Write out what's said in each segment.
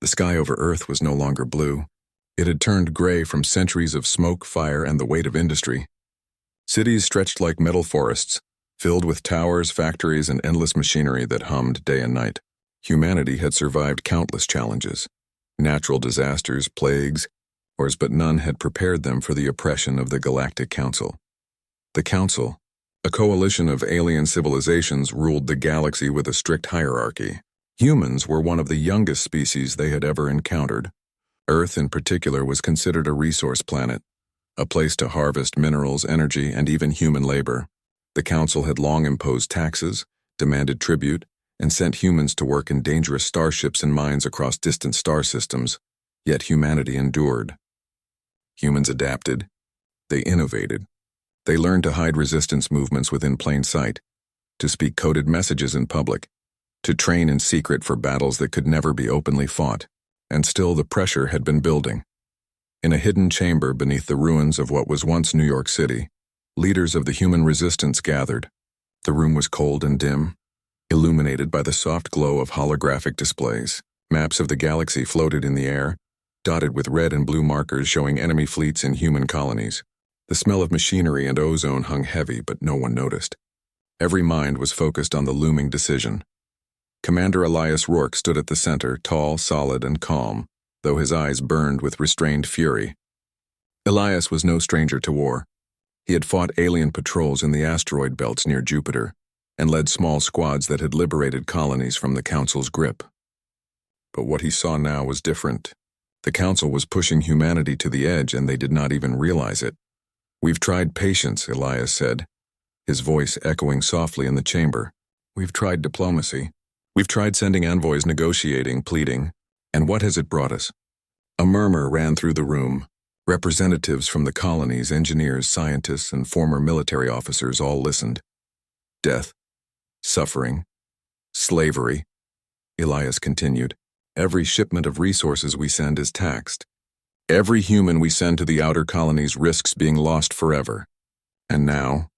sky over Earth was no longer blue. It had turned gray from centuries of smoke, fire, and the weight of industry. Cities stretched like metal forests, filled with towers, factories, and endless machinery that hummed day and night. Humanity had survived countless challenges, natural disasters, plagues, wars, but none had prepared them for the oppression of the Galactic Council. The Council, a coalition of alien civilizations, ruled the galaxy with a strict hierarchy. Humans were one of the youngest species they had ever encountered. Earth, in particular, was considered a resource planet, a place to harvest minerals, energy, and even human labor. The Council had long imposed taxes, demanded tribute, and sent humans to work in dangerous starships and mines across distant star systems, yet humanity endured. Humans adapted. They innovated. They learned to hide resistance movements within plain sight, to speak coded messages in public, to train in secret for battles that could never be openly fought, and still the pressure had been building. In a hidden chamber beneath the ruins of what was once New York City, leaders of the human resistance gathered. The room was cold and dim, illuminated by the soft glow of holographic displays. Maps of the galaxy floated in the air, dotted with red and blue markers showing enemy fleets and human colonies. The smell of machinery and ozone hung heavy, but no one noticed. Every mind was focused on the looming decision. Commander Elias Rourke stood at the center, tall, solid, and calm, though his eyes burned with restrained fury. Elias was no stranger to war. He had fought alien patrols in the asteroid belts near Jupiter, and led small squads that had liberated colonies from the Council's grip. But what he saw now was different. The Council was pushing humanity to the edge, and they did not even realize it. "We've tried patience," Elias said, his voice echoing softly in the chamber. "We've tried diplomacy. We've tried sending envoys negotiating, pleading. And what has it brought us?" A murmur ran through the room. Representatives from the colonies, engineers, scientists, and former military officers all listened. Death. Suffering. Slavery. Elias continued. "Every shipment of resources we send is taxed. Every human we send to the outer colonies risks being lost forever. And now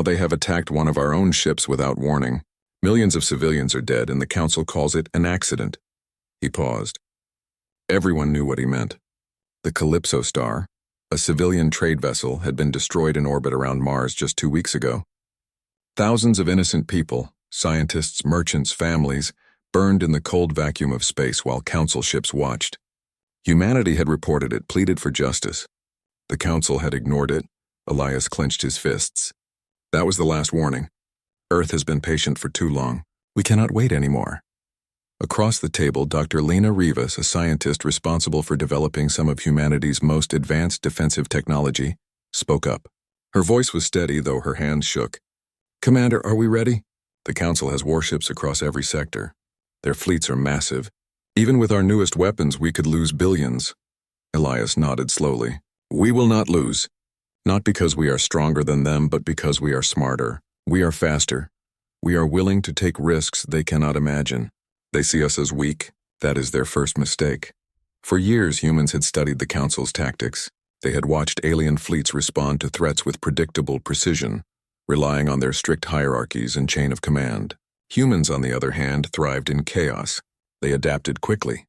they have attacked one of our own ships without warning. Millions of civilians are dead, and the Council calls it an accident." He paused. Everyone knew what he meant. The Calypso star, a civilian trade vessel, had been destroyed in orbit around Mars just 2 weeks ago. Thousands of innocent people, scientists, merchants, families, burned in the cold vacuum of space while Council ships watched. Humanity had reported it, pleaded for justice. The Council had ignored it. Elias clenched his fists. That was the last warning. Earth has been patient for too long. We cannot wait anymore. Across the table, Dr. Lena Rivas, a scientist responsible for developing some of humanity's most advanced defensive technology, spoke up. Her voice was steady, though her hands shook. "Commander, are we ready? The Council has warships across every sector. Their fleets are massive. Even with our newest weapons, we could lose billions." Elias nodded slowly. "We will not lose. Not because we are stronger than them, but because we are smarter. We are faster. We are willing to take risks they cannot imagine. They see us as weak. That is their first mistake." For years, humans had studied the Council's tactics. They had watched alien fleets respond to threats with predictable precision, relying on their strict hierarchies and chain of command. Humans, on the other hand, thrived in chaos. They adapted quickly.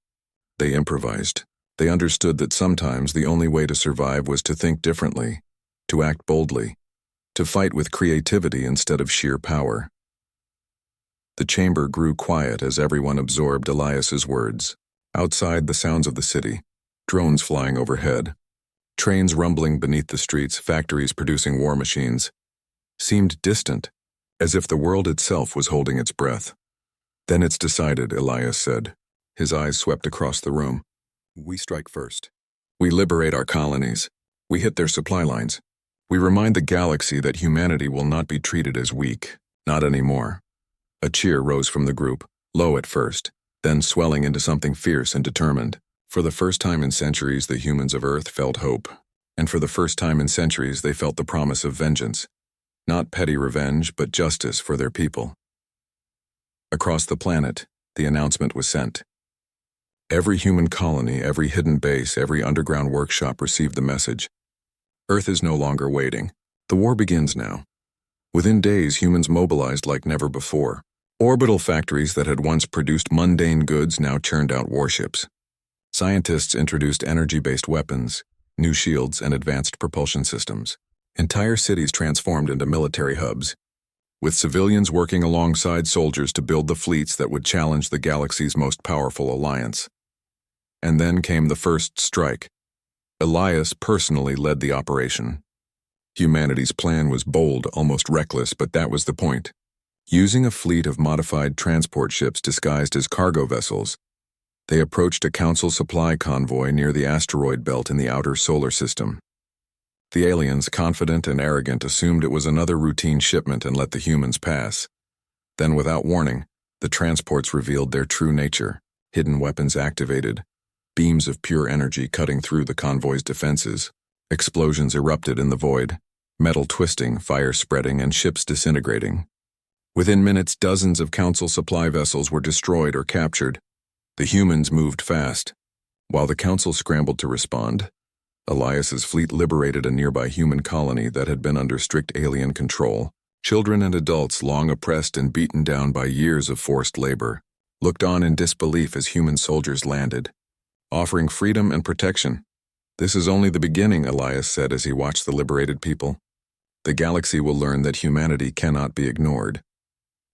They improvised. They understood that sometimes the only way to survive was to think differently, to act boldly, to fight with creativity instead of sheer power. The chamber grew quiet as everyone absorbed Elias's words. Outside, the sounds of the city, drones flying overhead, trains rumbling beneath the streets, factories producing war machines, seemed distant, as if the world itself was holding its breath. "Then it's decided," Elias said. His eyes swept across the room. "We strike first. We liberate our colonies. We hit their supply lines. We remind the galaxy that humanity will not be treated as weak. Not anymore." A cheer rose from the group, low at first, then swelling into something fierce and determined. For the first time in centuries, the humans of Earth felt hope. And for the first time in centuries, they felt the promise of vengeance. Not petty revenge, but justice for their people. Across the planet, the announcement was sent. Every human colony, every hidden base, every underground workshop received the message. Earth is no longer waiting. The war begins now. Within days, humans mobilized like never before. Orbital factories that had once produced mundane goods now churned out warships. Scientists introduced energy-based weapons, new shields, and advanced propulsion systems. Entire cities transformed into military hubs, with civilians working alongside soldiers to build the fleets that would challenge the galaxy's most powerful alliance. And then came the first strike. Elias personally led the operation. Humanity's plan was bold, almost reckless, but that was the point. Using a fleet of modified transport ships disguised as cargo vessels, they approached a Council supply convoy near the asteroid belt in the outer solar system. The aliens, confident and arrogant, assumed it was another routine shipment and let the humans pass. Then, without warning, the transports revealed their true nature. Hidden weapons activated, beams of pure energy cutting through the convoy's defenses. Explosions erupted in the void, metal twisting, fire spreading, and ships disintegrating. Within minutes, dozens of Council supply vessels were destroyed or captured. The humans moved fast. While the Council scrambled to respond, Elias's fleet liberated a nearby human colony that had been under strict alien control. Children and adults, long oppressed and beaten down by years of forced labor, looked on in disbelief as human soldiers landed, offering freedom and protection. "This is only the beginning," Elias said as he watched the liberated people. "The galaxy will learn that humanity cannot be ignored."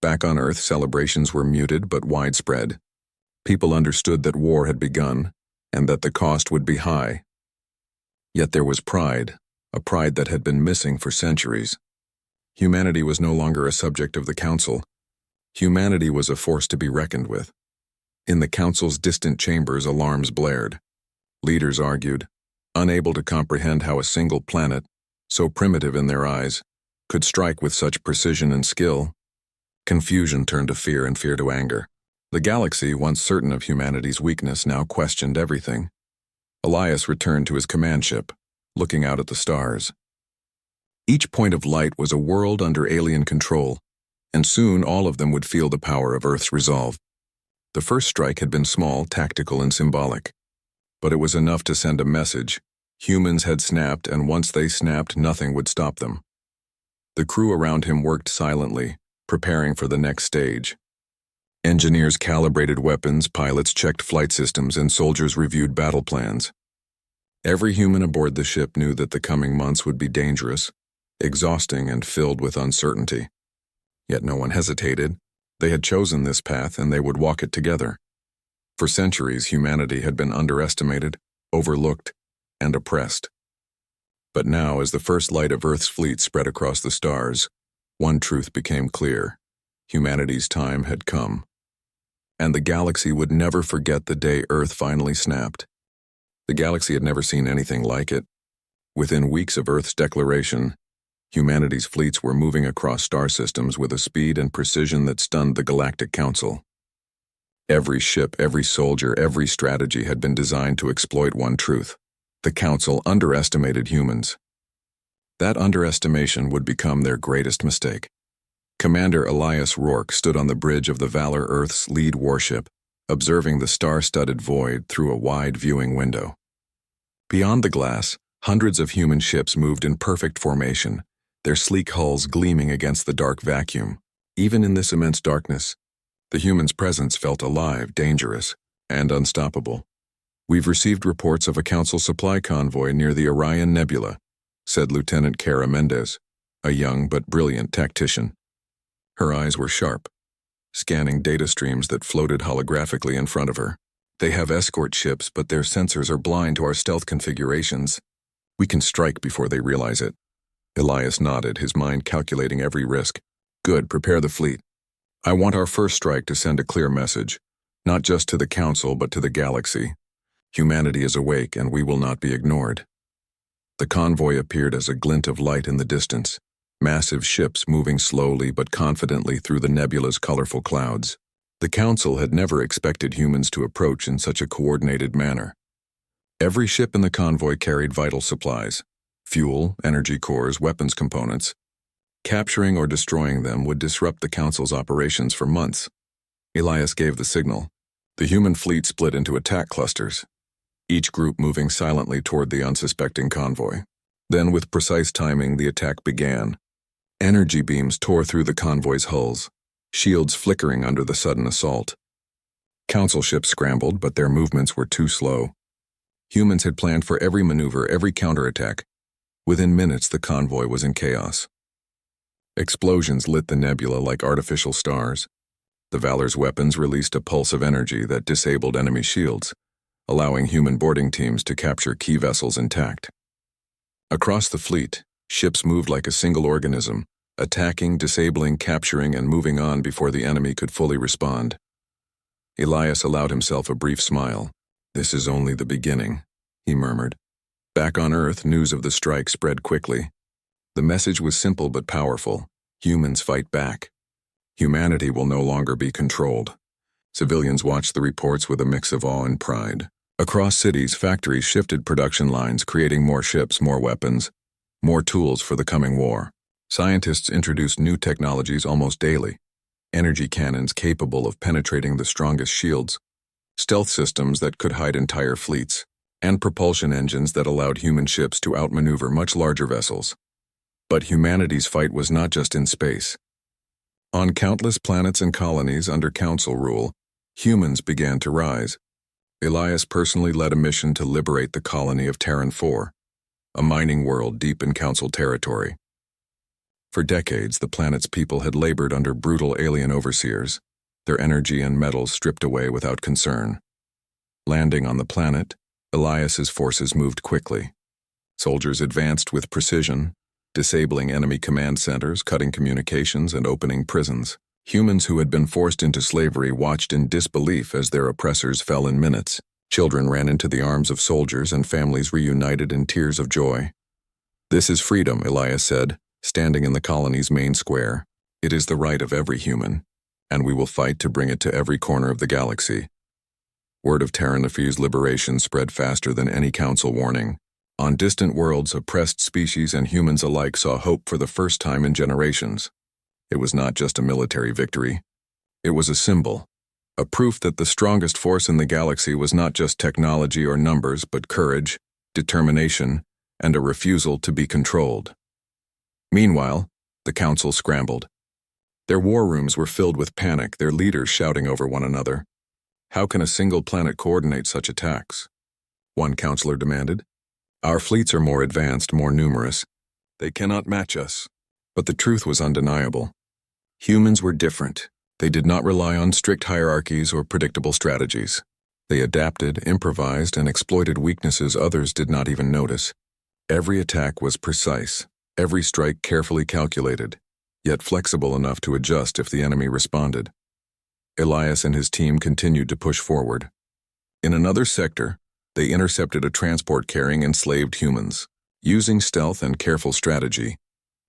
Back on Earth, celebrations were muted but widespread. People understood that war had begun, and that the cost would be high. Yet there was pride, a pride that had been missing for centuries. Humanity was no longer a subject of the Council. Humanity was a force to be reckoned with. In the Council's distant chambers, alarms blared. Leaders argued, unable to comprehend how a single planet, so primitive in their eyes, could strike with such precision and skill. Confusion turned to fear and fear to anger. The galaxy, once certain of humanity's weakness, now questioned everything. Elias returned to his command ship, looking out at the stars. Each point of light was a world under alien control, and soon all of them would feel the power of Earth's resolve. The first strike had been small, tactical, and symbolic, but it was enough to send a message. Humans had snapped, and once they snapped, nothing would stop them. The crew around him worked silently, preparing for the next stage. Engineers calibrated weapons, pilots checked flight systems, and soldiers reviewed battle plans. Every human aboard the ship knew that the coming months would be dangerous, exhausting, and filled with uncertainty. Yet no one hesitated. They had chosen this path, and they would walk it together. For centuries, humanity had been underestimated, overlooked, and oppressed. But now, as the first light of Earth's fleet spread across the stars, one truth became clear. Humanity's time had come. And the galaxy would never forget the day Earth finally snapped. The galaxy had never seen anything like it. Within weeks of Earth's declaration, humanity's fleets were moving across star systems with a speed and precision that stunned the Galactic Council. Every ship, every soldier, every strategy had been designed to exploit one truth. The Council underestimated humans. That underestimation would become their greatest mistake. Commander Elias Rourke stood on the bridge of the Valor, Earth's lead warship, observing the star-studded void through a wide viewing window. Beyond the glass, hundreds of human ships moved in perfect formation, their sleek hulls gleaming against the dark vacuum. Even in this immense darkness, the humans' presence felt alive, dangerous, and unstoppable. "We've received reports of a Council supply convoy near the Orion Nebula," said Lieutenant Cara Mendez, a young but brilliant tactician. Her eyes were sharp, scanning data streams that floated holographically in front of her. "They have escort ships, but their sensors are blind to our stealth configurations. We can strike before they realize it." Elias nodded, his mind calculating every risk. "Good, prepare the fleet. I want our first strike to send a clear message, not just to the Council, but to the galaxy. Humanity is awake, and we will not be ignored." The convoy appeared as a glint of light in the distance, massive ships moving slowly but confidently through the nebula's colorful clouds. The Council had never expected humans to approach in such a coordinated manner. Every ship in the convoy carried vital supplies: fuel, energy cores, weapons components. Capturing or destroying them would disrupt the Council's operations for months. Elias gave the signal. The human fleet split into attack clusters, each group moving silently toward the unsuspecting convoy. Then, with precise timing, the attack began. Energy beams tore through the convoy's hulls. shields flickering under the sudden assault. Council ships scrambled, but their movements were too slow. Humans had planned for every maneuver, every counterattack. Within minutes, the convoy was in chaos. Explosions lit the nebula like artificial stars. The Valor's weapons released a pulse of energy that disabled enemy shields, allowing human boarding teams to capture key vessels intact. Across the fleet, ships moved like a single organism, attacking, disabling, capturing, and moving on before the enemy could fully respond. Elias allowed himself a brief smile. "This is only the beginning," he murmured. Back on Earth, news of the strike spread quickly. The message was simple but powerful. Humans fight back. Humanity will no longer be controlled. Civilians watched the reports with a mix of awe and pride. Across cities, factories shifted production lines, creating more ships, more weapons, more tools for the coming war. Scientists introduced new technologies almost daily. Energy cannons capable of penetrating the strongest shields, stealth systems that could hide entire fleets, and propulsion engines that allowed human ships to outmaneuver much larger vessels. But humanity's fight was not just in space. On countless planets and colonies under Council rule, humans began to rise. Elias personally led a mission to liberate the colony of Terran 4, a mining world deep in Council territory. For decades, the planet's people had labored under brutal alien overseers, their energy and metals stripped away without concern. Landing on the planet, Elias's forces moved quickly. Soldiers advanced with precision, disabling enemy command centers, cutting communications, and opening prisons. Humans who had been forced into slavery watched in disbelief as their oppressors fell in minutes. Children ran into the arms of soldiers and families reunited in tears of joy. "This is freedom," Elias said, standing in the colony's main square. "It is the right of every human, and we will fight to bring it to every corner of the galaxy." Word of Terran-Nephi's liberation spread faster than any council warning. On distant worlds, oppressed species and humans alike saw hope for the first time in generations. It was not just a military victory. It was a symbol, a proof that the strongest force in the galaxy was not just technology or numbers, but courage, determination, and a refusal to be controlled. Meanwhile, the council scrambled. Their war rooms were filled with panic, their leaders shouting over one another. "How can a single planet coordinate such attacks?" one counselor demanded. "Our fleets are more advanced, more numerous. They cannot match us." But the truth was undeniable. Humans were different. They did not rely on strict hierarchies or predictable strategies. They adapted, improvised, and exploited weaknesses others did not even notice. Every attack was precise, every strike carefully calculated, yet flexible enough to adjust if the enemy responded. Elias and his team continued to push forward. In another sector, they intercepted a transport carrying enslaved humans. Using stealth and careful strategy,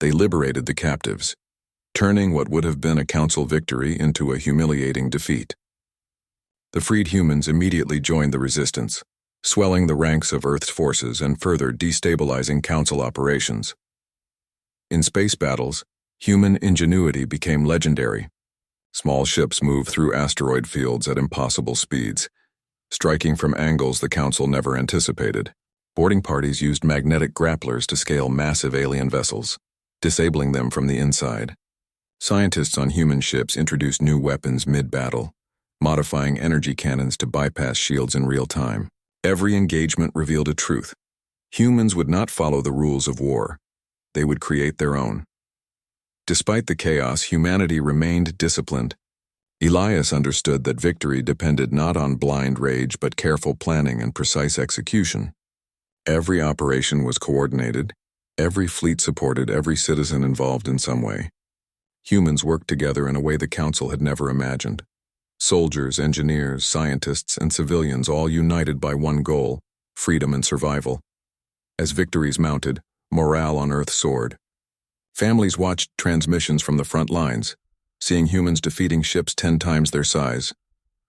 they liberated the captives, turning what would have been a council victory into a humiliating defeat. The freed humans immediately joined the resistance, swelling the ranks of Earth's forces and further destabilizing council operations. In space battles, human ingenuity became legendary. Small ships moved through asteroid fields at impossible speeds, striking from angles the council never anticipated. Boarding parties used magnetic grapplers to scale massive alien vessels, disabling them from the inside. Scientists on human ships introduced new weapons mid-battle, modifying energy cannons to bypass shields in real time. Every engagement revealed a truth. Humans would not follow the rules of war. They would create their own. Despite the chaos, humanity remained disciplined. Elias understood that victory depended not on blind rage but careful planning and precise execution. Every operation was coordinated, every fleet supported every citizen involved in some way. Humans worked together in a way the Council had never imagined. Soldiers, engineers, scientists, and civilians all united by one goal: freedom and survival. As victories mounted, morale on Earth soared. Families watched transmissions from the front lines, seeing humans defeating ships 10 times their size,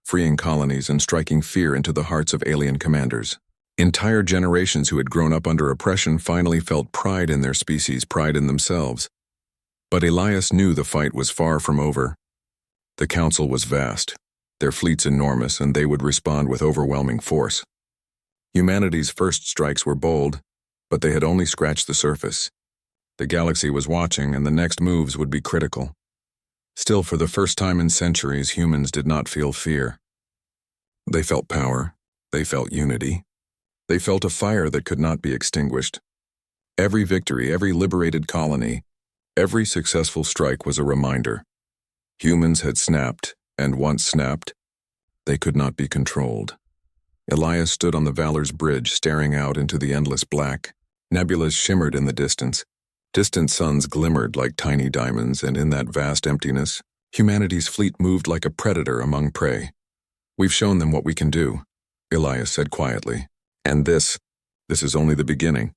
freeing colonies and striking fear into the hearts of alien commanders. Entire generations who had grown up under oppression finally felt pride in their species, pride in themselves. But Elias knew the fight was far from over. The Council was vast, their fleets enormous, and they would respond with overwhelming force. Humanity's first strikes were bold, but they had only scratched the surface. The galaxy was watching, and the next moves would be critical. Still, for the first time in centuries, humans did not feel fear. They felt power. They felt unity. They felt a fire that could not be extinguished. Every victory, every liberated colony, every successful strike was a reminder. Humans had snapped, and once snapped, they could not be controlled. Elias stood on the Valor's bridge, staring out into the endless black. Nebulas shimmered in the distance. Distant suns glimmered like tiny diamonds, and in that vast emptiness, humanity's fleet moved like a predator among prey. "We've shown them what we can do," Elias said quietly. "And this is only the beginning."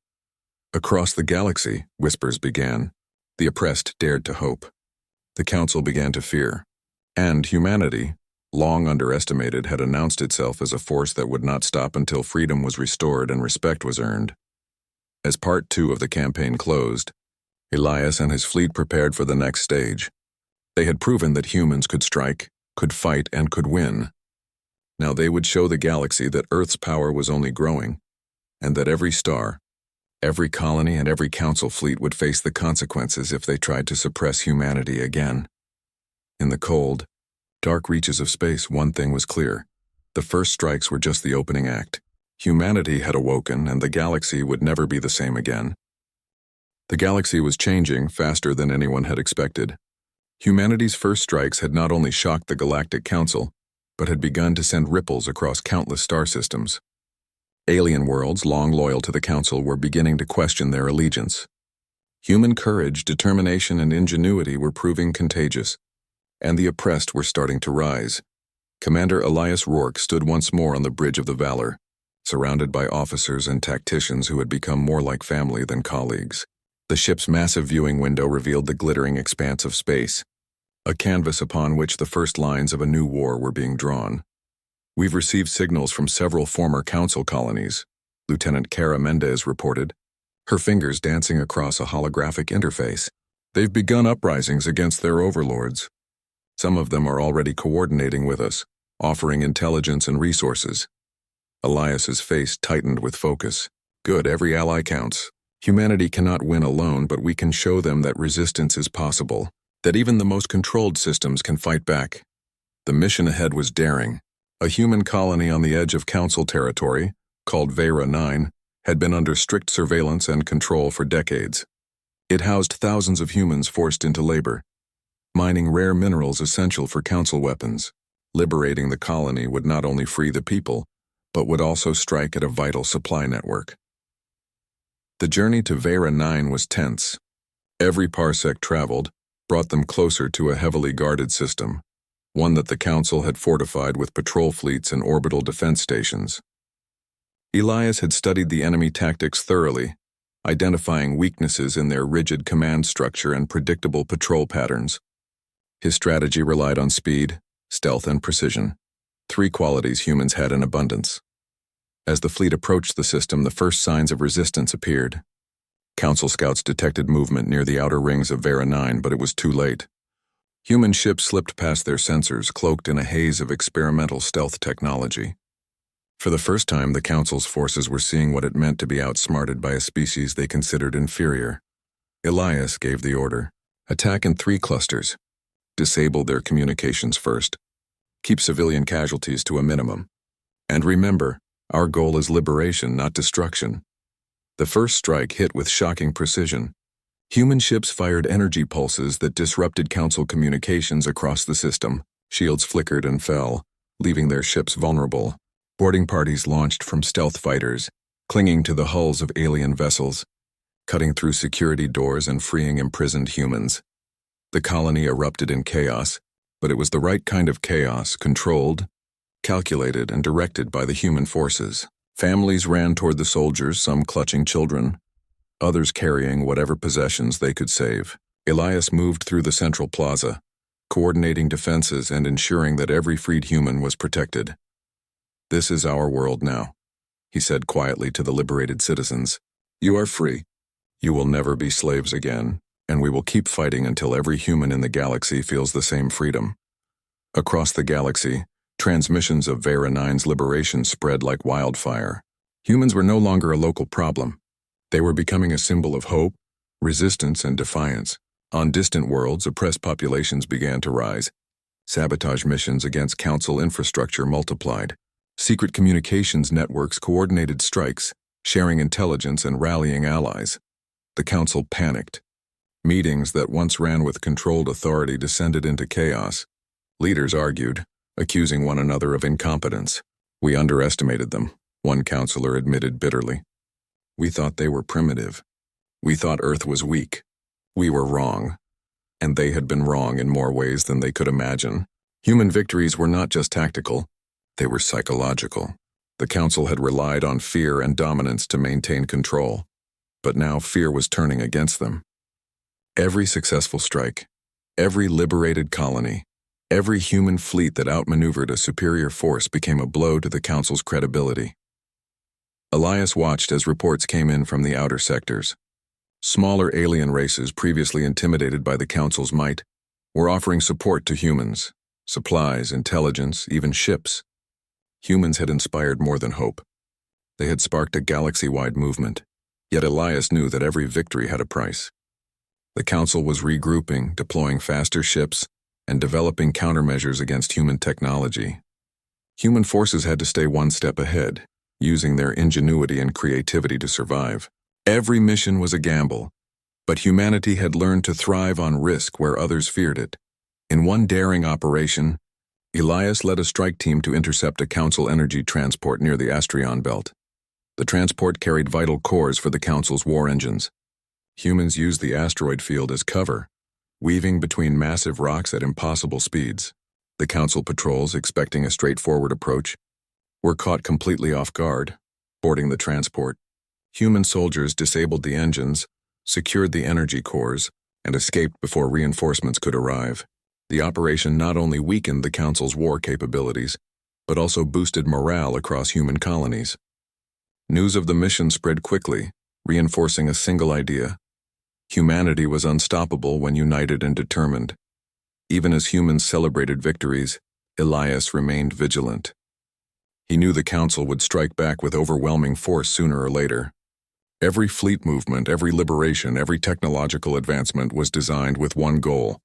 Across the galaxy, whispers began. The oppressed dared to hope. The Council began to fear. And humanity, long underestimated, had announced itself as a force that would not stop until freedom was restored and respect was earned. As Part 2 of the campaign closed, Elias and his fleet prepared for the next stage. They had proven that humans could strike, could fight, and could win. Now they would show the galaxy that Earth's power was only growing, and that every star, every colony, and every council fleet would face the consequences if they tried to suppress humanity again. In the cold, dark reaches of space, one thing was clear. The first strikes were just the opening act. Humanity had awoken, and the galaxy would never be the same again. The galaxy was changing faster than anyone had expected. Humanity's first strikes had not only shocked the Galactic Council, but had begun to send ripples across countless star systems. Alien worlds, long loyal to the Council, were beginning to question their allegiance. Human courage, determination, and ingenuity were proving contagious, and the oppressed were starting to rise. Commander Elias Rourke stood once more on the bridge of the Valor, surrounded by officers and tacticians who had become more like family than colleagues. The ship's massive viewing window revealed the glittering expanse of space, a canvas upon which the first lines of a new war were being drawn. "We've received signals from several former Council colonies," Lieutenant Cara Mendez reported, her fingers dancing across a holographic interface. "They've begun uprisings against their overlords. Some of them are already coordinating with us, offering intelligence and resources." Elias's face tightened with focus. "Good, every ally counts. Humanity cannot win alone, but we can show them that resistance is possible, that even the most controlled systems can fight back." The mission ahead was daring. A human colony on the edge of Council territory, called Vera 9, had been under strict surveillance and control for decades. It housed thousands of humans forced into labor, mining rare minerals essential for Council weapons. Liberating the colony would not only free the people, but would also strike at a vital supply network. The journey to Vera 9 was tense. Every parsec traveled brought them closer to a heavily guarded system, one that the Council had fortified with patrol fleets and orbital defense stations. Elias had studied the enemy tactics thoroughly, identifying weaknesses in their rigid command structure and predictable patrol patterns. His strategy relied on speed, stealth, and precision, three qualities humans had in abundance. As the fleet approached the system, the first signs of resistance appeared. Council scouts detected movement near the outer rings of Vera 9, but it was too late. Human ships slipped past their sensors, cloaked in a haze of experimental stealth technology. For the first time, the Council's forces were seeing what it meant to be outsmarted by a species they considered inferior. Elias gave the order: attack in 3 clusters. Disable their communications first. Keep civilian casualties to a minimum. And remember, our goal is liberation, not destruction. The first strike hit with shocking precision. Human ships fired energy pulses that disrupted Council communications across the system. Shields flickered and fell, leaving their ships vulnerable. Boarding parties launched from stealth fighters, clinging to the hulls of alien vessels, cutting through security doors and freeing imprisoned humans. The colony erupted in chaos, but it was the right kind of chaos, controlled, calculated, and directed by the human forces. Families ran toward the soldiers, some clutching children, others carrying whatever possessions they could save. Elias moved through the central plaza, coordinating defenses and ensuring that every freed human was protected. "This is our world now," he said quietly to the liberated citizens. "You are free. You will never be slaves again, and we will keep fighting until every human in the galaxy feels the same freedom." Across the galaxy, transmissions of Vera 9's liberation spread like wildfire. Humans were no longer a local problem. They were becoming a symbol of hope, resistance, and defiance. On distant worlds, oppressed populations began to rise. Sabotage missions against Council infrastructure multiplied. Secret communications networks coordinated strikes, sharing intelligence and rallying allies. The Council panicked. Meetings that once ran with controlled authority descended into chaos. Leaders argued, accusing one another of incompetence. "We underestimated them," one counselor admitted bitterly. "We thought they were primitive. We thought Earth was weak. We were wrong." And they had been wrong in more ways than they could imagine. Human victories were not just tactical, they were psychological. The Council had relied on fear and dominance to maintain control, but now fear was turning against them. Every successful strike, every liberated colony, every human fleet that outmaneuvered a superior force became a blow to the Council's credibility. Elias watched as reports came in from the outer sectors. Smaller alien races previously intimidated by the Council's might were offering support to humans, supplies, intelligence, even ships. Humans had inspired more than hope. They had sparked a galaxy-wide movement, yet Elias knew that every victory had a price. The Council was regrouping, deploying faster ships, and developing countermeasures against human technology. Human forces had to stay one step ahead, using their ingenuity and creativity to survive. Every mission was a gamble, but humanity had learned to thrive on risk where others feared it. In one daring operation, Elias led a strike team to intercept a Council energy transport near the Astrion belt. The transport carried vital cores for the Council's war engines. Humans used the asteroid field as cover, weaving between massive rocks at impossible speeds. The Council patrols, expecting a straightforward approach, were caught completely off guard, boarding the transport. Human soldiers disabled the engines, secured the energy cores, and escaped before reinforcements could arrive. The operation not only weakened the Council's war capabilities, but also boosted morale across human colonies. News of the mission spread quickly, reinforcing a single idea. Humanity was unstoppable when united and determined. Even as humans celebrated victories, Elias remained vigilant. He knew the Council would strike back with overwhelming force sooner or later. Every fleet movement, every liberation, every technological advancement was designed with one goal: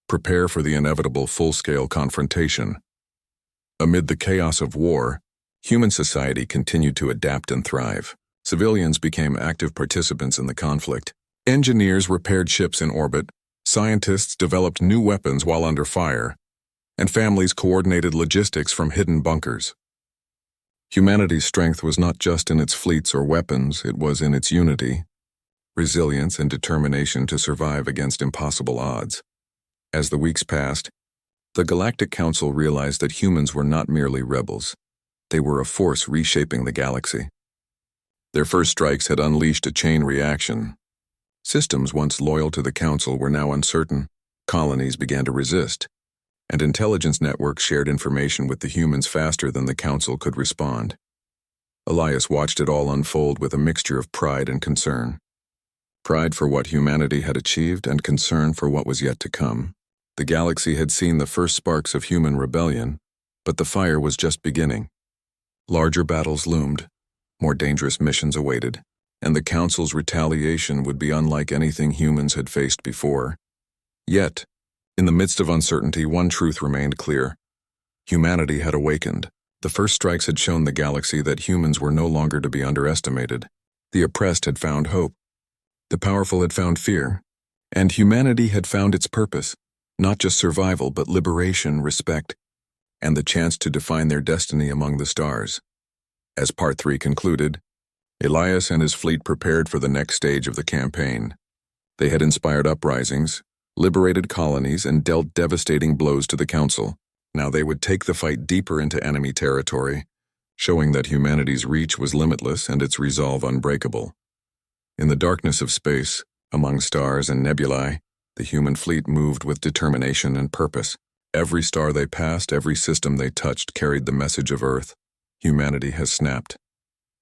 prepare for the inevitable full-scale confrontation. Amid the chaos of war, human society continued to adapt and thrive. Civilians became active participants in the conflict. Engineers repaired ships in orbit, scientists developed new weapons while under fire, and families coordinated logistics from hidden bunkers. Humanity's strength was not just in its fleets or weapons, it was in its unity, resilience, and determination to survive against impossible odds. As the weeks passed, the Galactic Council realized that humans were not merely rebels. They were a force reshaping the galaxy. Their first strikes had unleashed a chain reaction. Systems once loyal to the Council were now uncertain, colonies began to resist, and intelligence networks shared information with the humans faster than the Council could respond. Elias watched it all unfold with a mixture of pride and concern. Pride for what humanity had achieved and concern for what was yet to come. The galaxy had seen the first sparks of human rebellion, but the fire was just beginning. Larger battles loomed, more dangerous missions awaited, and the Council's retaliation would be unlike anything humans had faced before. Yet, in the midst of uncertainty, one truth remained clear. Humanity had awakened. The first strikes had shown the galaxy that humans were no longer to be underestimated. The oppressed had found hope. The powerful had found fear. And humanity had found its purpose. Not just survival, but liberation, respect, and the chance to define their destiny among the stars. As Part 3 concluded, Elias and his fleet prepared for the next stage of the campaign. They had inspired uprisings, liberated colonies, and dealt devastating blows to the Council. Now they would take the fight deeper into enemy territory, showing that humanity's reach was limitless and its resolve unbreakable. In the darkness of space, among stars and nebulae, the human fleet moved with determination and purpose. Every star they passed, every system they touched carried the message of Earth. Humanity has snapped,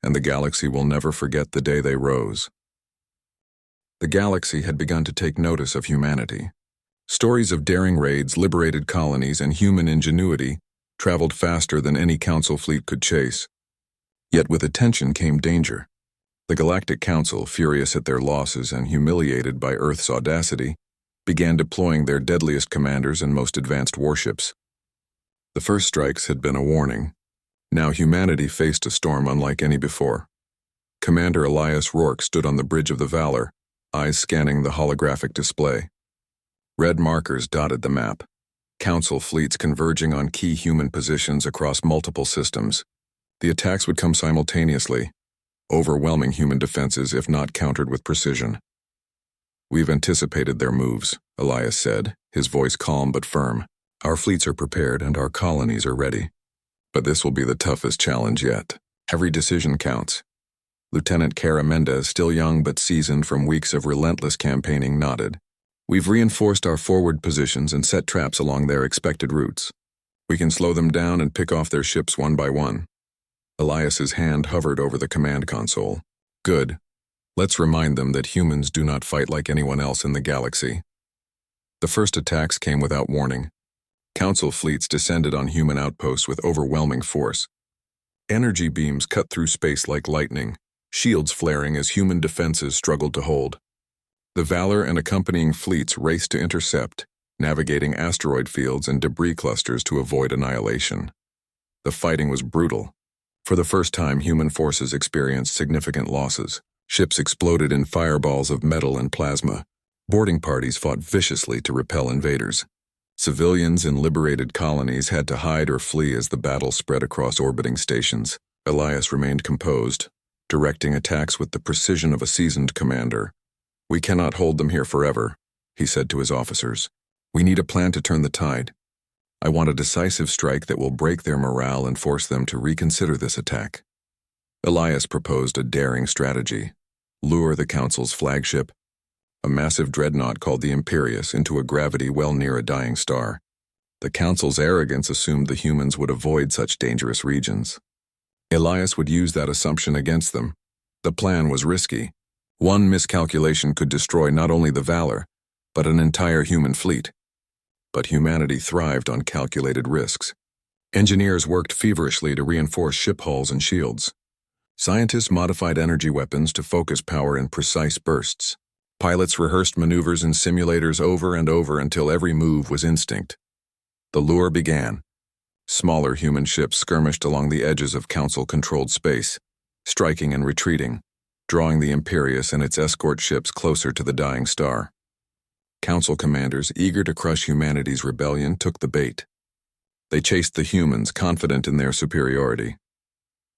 and the galaxy will never forget the day they rose. The galaxy had begun to take notice of humanity. Stories of daring raids, liberated colonies, and human ingenuity traveled faster than any Council fleet could chase. Yet with attention came danger. The Galactic Council, furious at their losses and humiliated by Earth's audacity, began deploying their deadliest commanders and most advanced warships. The first strikes had been a warning. Now humanity faced a storm unlike any before. Commander Elias Rourke stood on the bridge of the Valor, eyes scanning the holographic display. Red markers dotted the map. Council fleets converging on key human positions across multiple systems. The attacks would come simultaneously, overwhelming human defenses if not countered with precision. "We've anticipated their moves," Elias said, his voice calm but firm. "Our fleets are prepared and our colonies are ready. But this will be the toughest challenge yet. Every decision counts." Lieutenant Cara Mendez, still young but seasoned from weeks of relentless campaigning, nodded. "We've reinforced our forward positions and set traps along their expected routes. We can slow them down and pick off their ships one by one." Elias's hand hovered over the command console. "Good. Let's remind them that humans do not fight like anyone else in the galaxy." The first attacks came without warning. Council fleets descended on human outposts with overwhelming force. Energy beams cut through space like lightning, shields flaring as human defenses struggled to hold. The Valor and accompanying fleets raced to intercept, navigating asteroid fields and debris clusters to avoid annihilation. The fighting was brutal. For the first time, human forces experienced significant losses. Ships exploded in fireballs of metal and plasma. Boarding parties fought viciously to repel invaders. Civilians in liberated colonies had to hide or flee as the battle spread across orbiting stations. Elias remained composed, directing attacks with the precision of a seasoned commander. "We cannot hold them here forever," he said to his officers. "We need a plan to turn the tide. I want a decisive strike that will break their morale and force them to reconsider this attack." Elias proposed a daring strategy: lure the Council's flagship, a massive dreadnought called the Imperius, into a gravity well near a dying star. The Council's arrogance assumed the humans would avoid such dangerous regions. Elias would use that assumption against them. The plan was risky. One miscalculation could destroy not only the Valor, but an entire human fleet. But humanity thrived on calculated risks. Engineers worked feverishly to reinforce ship hulls and shields. Scientists modified energy weapons to focus power in precise bursts. Pilots rehearsed maneuvers in simulators over and over until every move was instinct. The lure began. Smaller human ships skirmished along the edges of Council-controlled space, striking and retreating, drawing the Imperius and its escort ships closer to the dying star. Council commanders, eager to crush humanity's rebellion, took the bait. They chased the humans, confident in their superiority.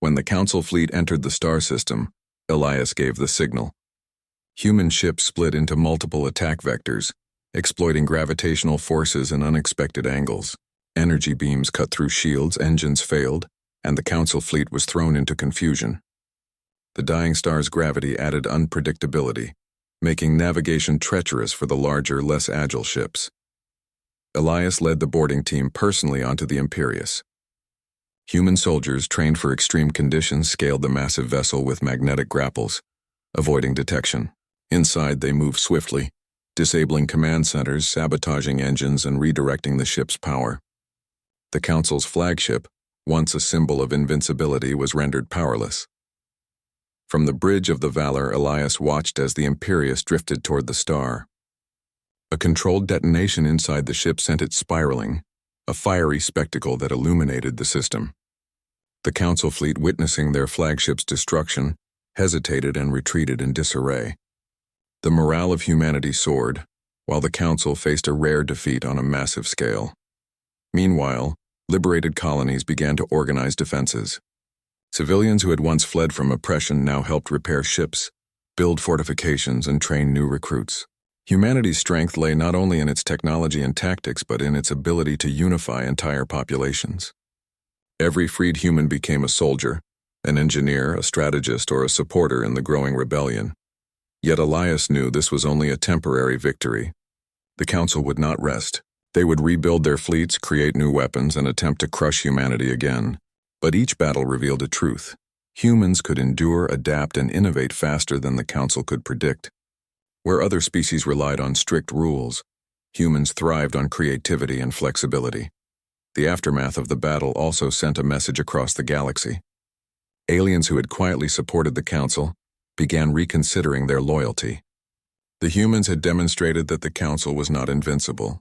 When the Council fleet entered the star system, Elias gave the signal. Human ships split into multiple attack vectors, exploiting gravitational forces and unexpected angles. Energy beams cut through shields, engines failed, and the Council fleet was thrown into confusion. The dying star's gravity added unpredictability, making navigation treacherous for the larger, less agile ships. Elias led the boarding team personally onto the Imperius. Human soldiers trained for extreme conditions scaled the massive vessel with magnetic grapples, avoiding detection. Inside, they moved swiftly, disabling command centers, sabotaging engines, and redirecting the ship's power. The Council's flagship, once a symbol of invincibility, was rendered powerless. From the bridge of the Valor, Elias watched as the Imperius drifted toward the star. A controlled detonation inside the ship sent it spiraling, a fiery spectacle that illuminated the system. The Council fleet, witnessing their flagship's destruction, hesitated and retreated in disarray. The morale of humanity soared, while the Council faced a rare defeat on a massive scale. Meanwhile, liberated colonies began to organize defenses. Civilians who had once fled from oppression now helped repair ships, build fortifications, and train new recruits. Humanity's strength lay not only in its technology and tactics, but in its ability to unify entire populations. Every freed human became a soldier, an engineer, a strategist, or a supporter in the growing rebellion. Yet Elias knew this was only a temporary victory. The Council would not rest. They would rebuild their fleets, create new weapons, and attempt to crush humanity again. But each battle revealed a truth. Humans could endure, adapt, and innovate faster than the Council could predict. Where other species relied on strict rules, humans thrived on creativity and flexibility. The aftermath of the battle also sent a message across the galaxy. Aliens who had quietly supported the Council began reconsidering their loyalty. The humans had demonstrated that the Council was not invincible.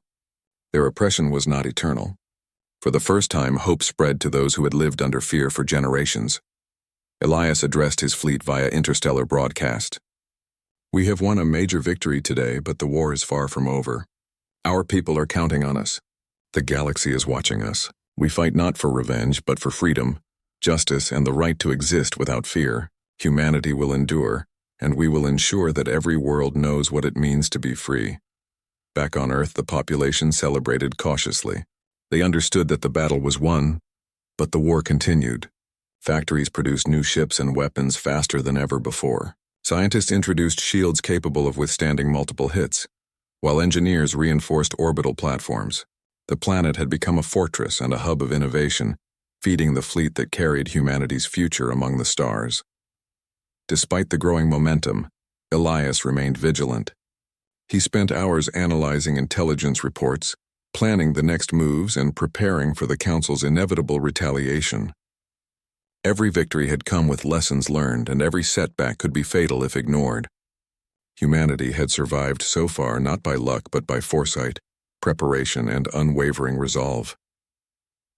Their oppression was not eternal. For the first time, hope spread to those who had lived under fear for generations. Elias addressed his fleet via interstellar broadcast. "We have won a major victory today, but the war is far from over. Our people are counting on us. The galaxy is watching us. We fight not for revenge, but for freedom, justice, and the right to exist without fear. Humanity will endure, and we will ensure that every world knows what it means to be free." Back on Earth, the population celebrated cautiously. They understood that the battle was won, but the war continued. Factories produced new ships and weapons faster than ever before. Scientists introduced shields capable of withstanding multiple hits, while engineers reinforced orbital platforms. The planet had become a fortress and a hub of innovation, feeding the fleet that carried humanity's future among the stars. Despite the growing momentum, Elias remained vigilant. He spent hours analyzing intelligence reports, planning the next moves, and preparing for the Council's inevitable retaliation. Every victory had come with lessons learned, and every setback could be fatal if ignored. Humanity had survived so far not by luck but by foresight, preparation, and unwavering resolve.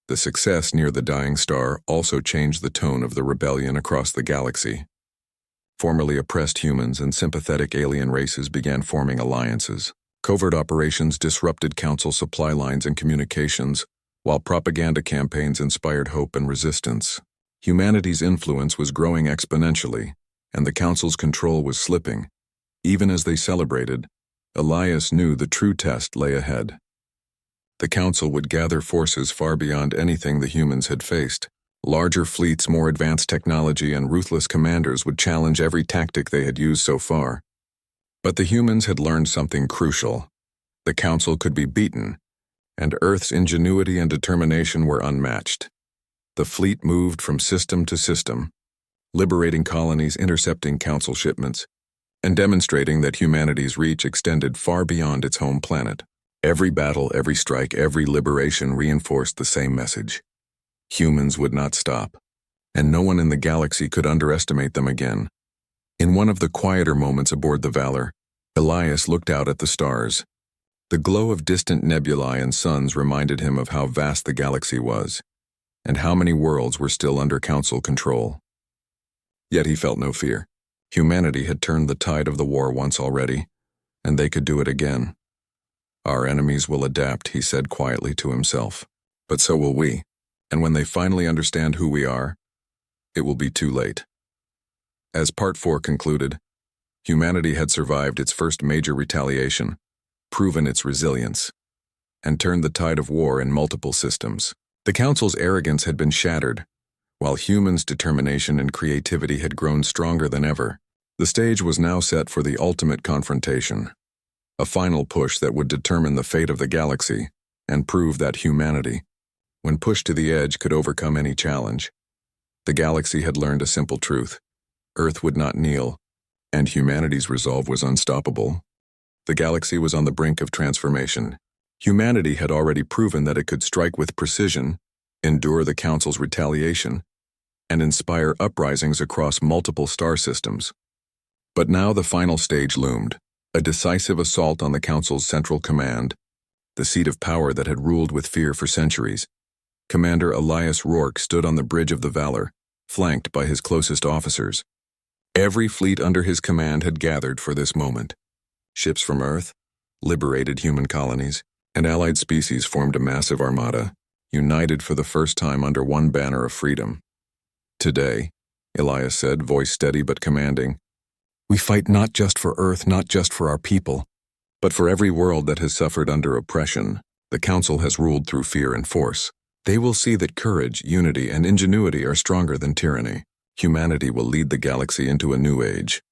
The success near the dying star also changed the tone of the rebellion across the galaxy. Formerly oppressed humans and sympathetic alien races began forming alliances. Covert operations disrupted Council supply lines and communications, while propaganda campaigns inspired hope and resistance. Humanity's influence was growing exponentially, and the Council's control was slipping. Even as they celebrated, Elias knew the true test lay ahead. The Council would gather forces far beyond anything the humans had faced. Larger fleets, more advanced technology, and ruthless commanders would challenge every tactic they had used so far. But the humans had learned something crucial. The Council could be beaten, and Earth's ingenuity and determination were unmatched. The fleet moved from system to system, liberating colonies, intercepting Council shipments, and demonstrating that humanity's reach extended far beyond its home planet. Every battle, every strike, every liberation reinforced the same message. Humans would not stop, and no one in the galaxy could underestimate them again. In one of the quieter moments aboard the Valor, Elias looked out at the stars. The glow of distant nebulae and suns reminded him of how vast the galaxy was, and how many worlds were still under Council control. Yet he felt no fear. Humanity had turned the tide of the war once already, and they could do it again. "Our enemies will adapt," he said quietly to himself. "But so will we. And when they finally understand who we are, it will be too late." As Part 4 concluded, humanity had survived its first major retaliation, proven its resilience, and turned the tide of war in multiple systems. The Council's arrogance had been shattered, while humans' determination and creativity had grown stronger than ever. The stage was now set for the ultimate confrontation, a final push that would determine the fate of the galaxy and prove that humanity, when pushed to the edge, could overcome any challenge. The galaxy had learned a simple truth: Earth would not kneel, and humanity's resolve was unstoppable. The galaxy was on the brink of transformation. Humanity had already proven that it could strike with precision, endure the Council's retaliation, and inspire uprisings across multiple star systems. But now the final stage loomed, a decisive assault on the Council's central command, the seat of power that had ruled with fear for centuries. Commander Elias Rourke stood on the bridge of the Valor, flanked by his closest officers. Every fleet under his command had gathered for this moment. Ships from Earth, liberated human colonies, and allied species formed a massive armada, united for the first time under one banner of freedom. "Today," Elias said, voice steady but commanding, "we fight not just for Earth, not just for our people, but for every world that has suffered under oppression. The Council has ruled through fear and force. They will see that courage, unity, and ingenuity are stronger than tyranny. Humanity will lead the galaxy into a new age."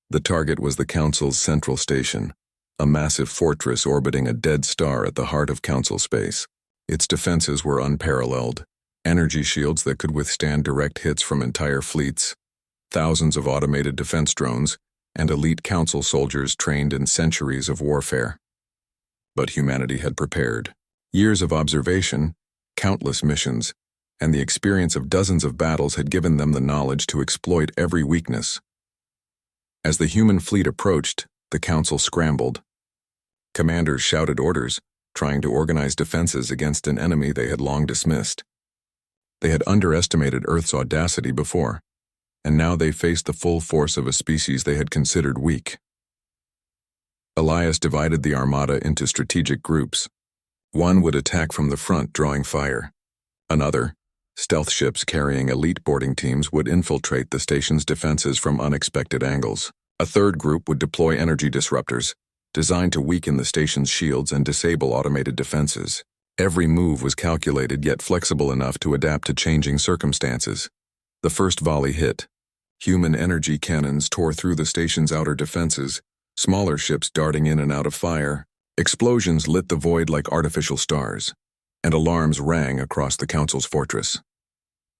The target was the Council's central station, a massive fortress orbiting a dead star at the heart of Council space. Its defenses were unparalleled: energy shields that could withstand direct hits from entire fleets, thousands of automated defense drones, and elite Council soldiers trained in centuries of warfare. But humanity had prepared. Years of observation, countless missions, and the experience of dozens of battles had given them the knowledge to exploit every weakness. As the human fleet approached, the council scrambled. Commanders shouted orders, trying to organize defenses against an enemy they had long dismissed. They had underestimated Earth's audacity before, and now they faced the full force of a species they had considered weak. Elias divided the armada into strategic groups. One would attack from the front, drawing fire. Another, stealth ships carrying elite boarding teams, would infiltrate the station's defenses from unexpected angles. A third group would deploy energy disruptors, designed to weaken the station's shields and disable automated defenses. Every move was calculated yet flexible enough to adapt to changing circumstances. The first volley hit. Human energy cannons tore through the station's outer defenses, smaller ships darting in and out of fire. Explosions lit the void like artificial stars, and alarms rang across the council's fortress.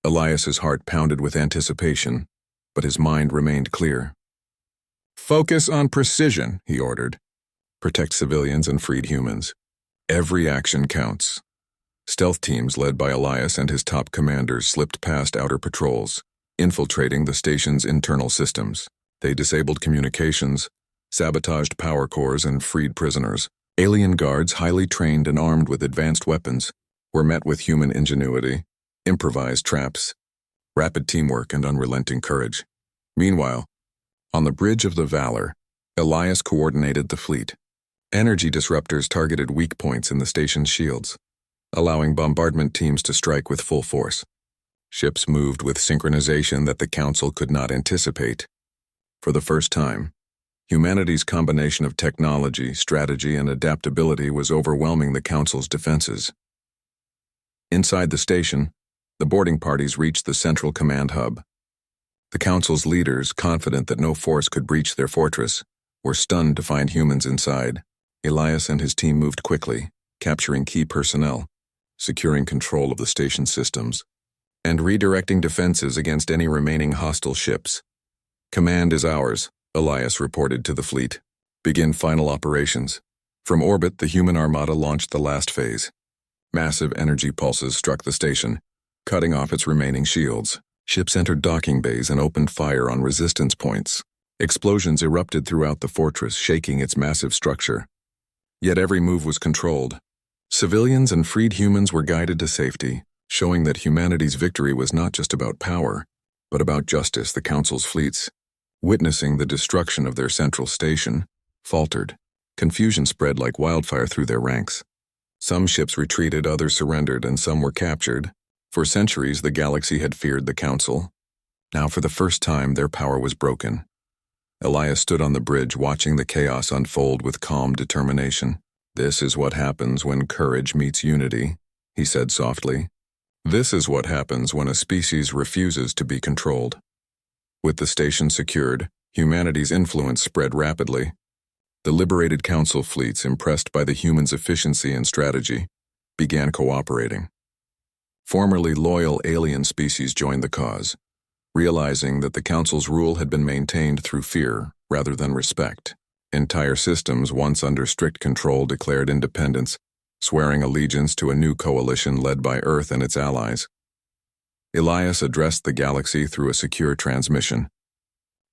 Elias's heart pounded with anticipation, but his mind remained clear. "Focus on precision," he ordered. "Protect civilians and freed humans. Every action counts." Stealth teams led by Elias and his top commanders slipped past outer patrols, infiltrating the station's internal systems. They disabled communications, sabotaged power cores, and freed prisoners. Alien guards, highly trained and armed with advanced weapons, were met with human ingenuity, improvised traps, rapid teamwork, and unrelenting courage. Meanwhile, on the bridge of the Valor, Elias coordinated the fleet. Energy disruptors targeted weak points in the station's shields, allowing bombardment teams to strike with full force. Ships moved with synchronization that the Council could not anticipate. For the first time, humanity's combination of technology, strategy, and adaptability was overwhelming the Council's defenses. Inside the station, the boarding parties reached the central command hub. The Council's leaders, confident that no force could breach their fortress, were stunned to find humans inside. Elias and his team moved quickly, capturing key personnel, securing control of the station systems, and redirecting defenses against any remaining hostile ships. "Command is ours," Elias reported to the fleet. "Begin final operations." From orbit, the human armada launched the last phase. Massive energy pulses struck the station, cutting off its remaining shields. Ships entered docking bays and opened fire on resistance points. Explosions erupted throughout the fortress, shaking its massive structure. Yet every move was controlled. Civilians and freed humans were guided to safety, showing that humanity's victory was not just about power, but about justice. The Council's fleets, witnessing the destruction of their central station, faltered. Confusion spread like wildfire through their ranks. Some ships retreated, others surrendered, and some were captured. For centuries, the galaxy had feared the Council. Now, for the first time, their power was broken. Elias stood on the bridge, watching the chaos unfold with calm determination. "This is what happens when courage meets unity," he said softly. "This is what happens when a species refuses to be controlled." With the station secured, humanity's influence spread rapidly. The liberated Council fleets, impressed by the humans' efficiency and strategy, began cooperating. Formerly loyal alien species joined the cause, realizing that the Council's rule had been maintained through fear rather than respect. Entire systems, once under strict control, declared independence, swearing allegiance to a new coalition led by Earth and its allies. Elias addressed the galaxy through a secure transmission.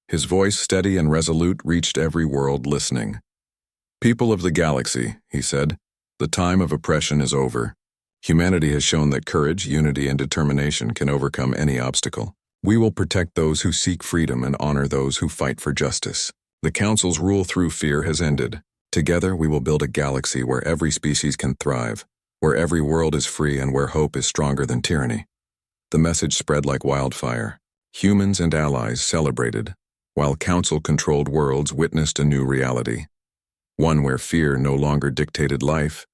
His voice, steady and resolute, reached every world listening. "People of the galaxy," he said, "the time of oppression is over. Humanity has shown that courage, unity, and determination can overcome any obstacle. We will protect those who seek freedom and honor those who fight for justice. The Council's rule through fear has ended. Together we will build a galaxy where every species can thrive, where every world is free, and where hope is stronger than tyranny." The message spread like wildfire. Humans and allies celebrated, while Council-controlled worlds witnessed a new reality. One where fear no longer dictated life,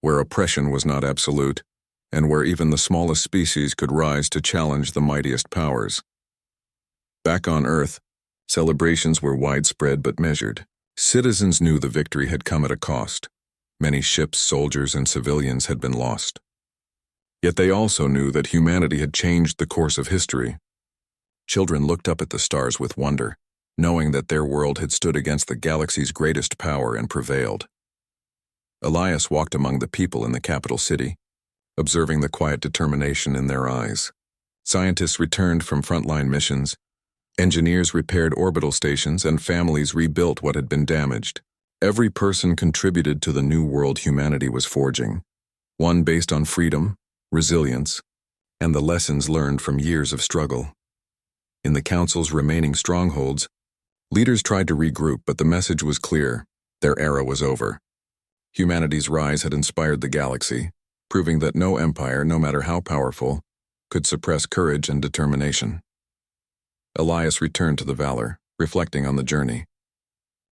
where oppression was not absolute, and where even the smallest species could rise to challenge the mightiest powers. Back on Earth, celebrations were widespread but measured. Citizens knew the victory had come at a cost. Many ships, soldiers, and civilians had been lost. Yet they also knew that humanity had changed the course of history. Children looked up at the stars with wonder, knowing that their world had stood against the galaxy's greatest power and prevailed. Elias walked among the people in the capital city, observing the quiet determination in their eyes. Scientists returned from frontline missions, Engineers repaired orbital stations and families rebuilt what had been damaged. Every person contributed to the new world humanity was forging, one based on freedom, resilience, and the lessons learned from years of struggle. In the Council's remaining strongholds, leaders tried to regroup, but the message was clear: their era was over. Humanity's rise had inspired the galaxy, proving that no empire, no matter how powerful, could suppress courage and determination. Elias returned to the Valor, reflecting on the journey.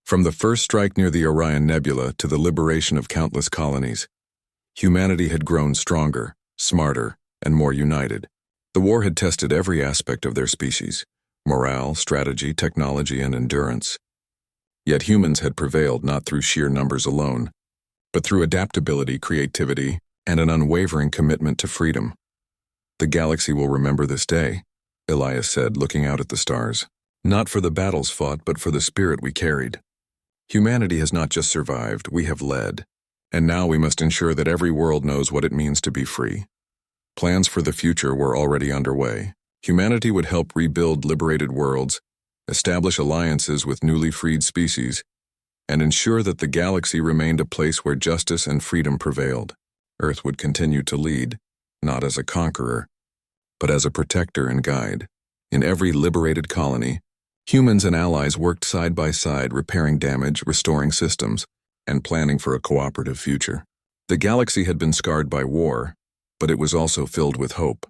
From the first strike near the Orion Nebula to the liberation of countless colonies, humanity had grown stronger, smarter, and more united. The war had tested every aspect of their species: morale, strategy, technology, and endurance. Yet humans had prevailed not through sheer numbers alone, but through adaptability, creativity, and an unwavering commitment to freedom. The galaxy will remember this day, Elias said, looking out at the stars. Not for the battles fought, but for the spirit we carried. Humanity has not just survived, we have led. And now we must ensure that every world knows what it means to be free. Plans for the future were already underway. Humanity would help rebuild liberated worlds, establish alliances with newly freed species, and ensure that the galaxy remained a place where justice and freedom prevailed. Earth would continue to lead, not as a conqueror, but as a protector and guide. In every liberated colony, humans and allies worked side by side, repairing damage, restoring systems, and planning for a cooperative future. The galaxy had been scarred by war, but it was also filled with hope.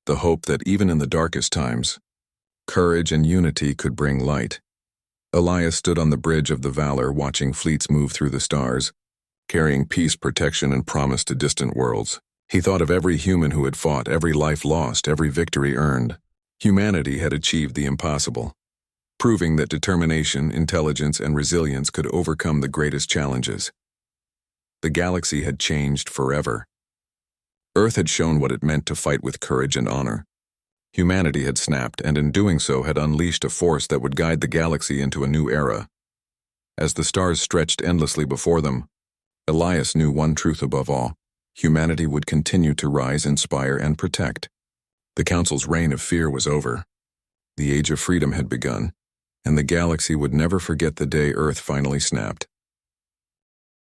The hope that even in the darkest times, courage and unity could bring light. Elias stood on the bridge of the Valor, watching fleets move through the stars, carrying peace, protection, and promise to distant worlds. He thought of every human who had fought, every life lost, every victory earned. Humanity had achieved the impossible, proving that determination, intelligence, and resilience could overcome the greatest challenges. The galaxy had changed forever. Earth had shown what it meant to fight with courage and honor. Humanity had snapped, and in doing so had unleashed a force that would guide the galaxy into a new era. As the stars stretched endlessly before them, Elias knew one truth above all: humanity would continue to rise, inspire, and protect. The Council's reign of fear was over. The age of freedom had begun, and the galaxy would never forget the day Earth finally snapped.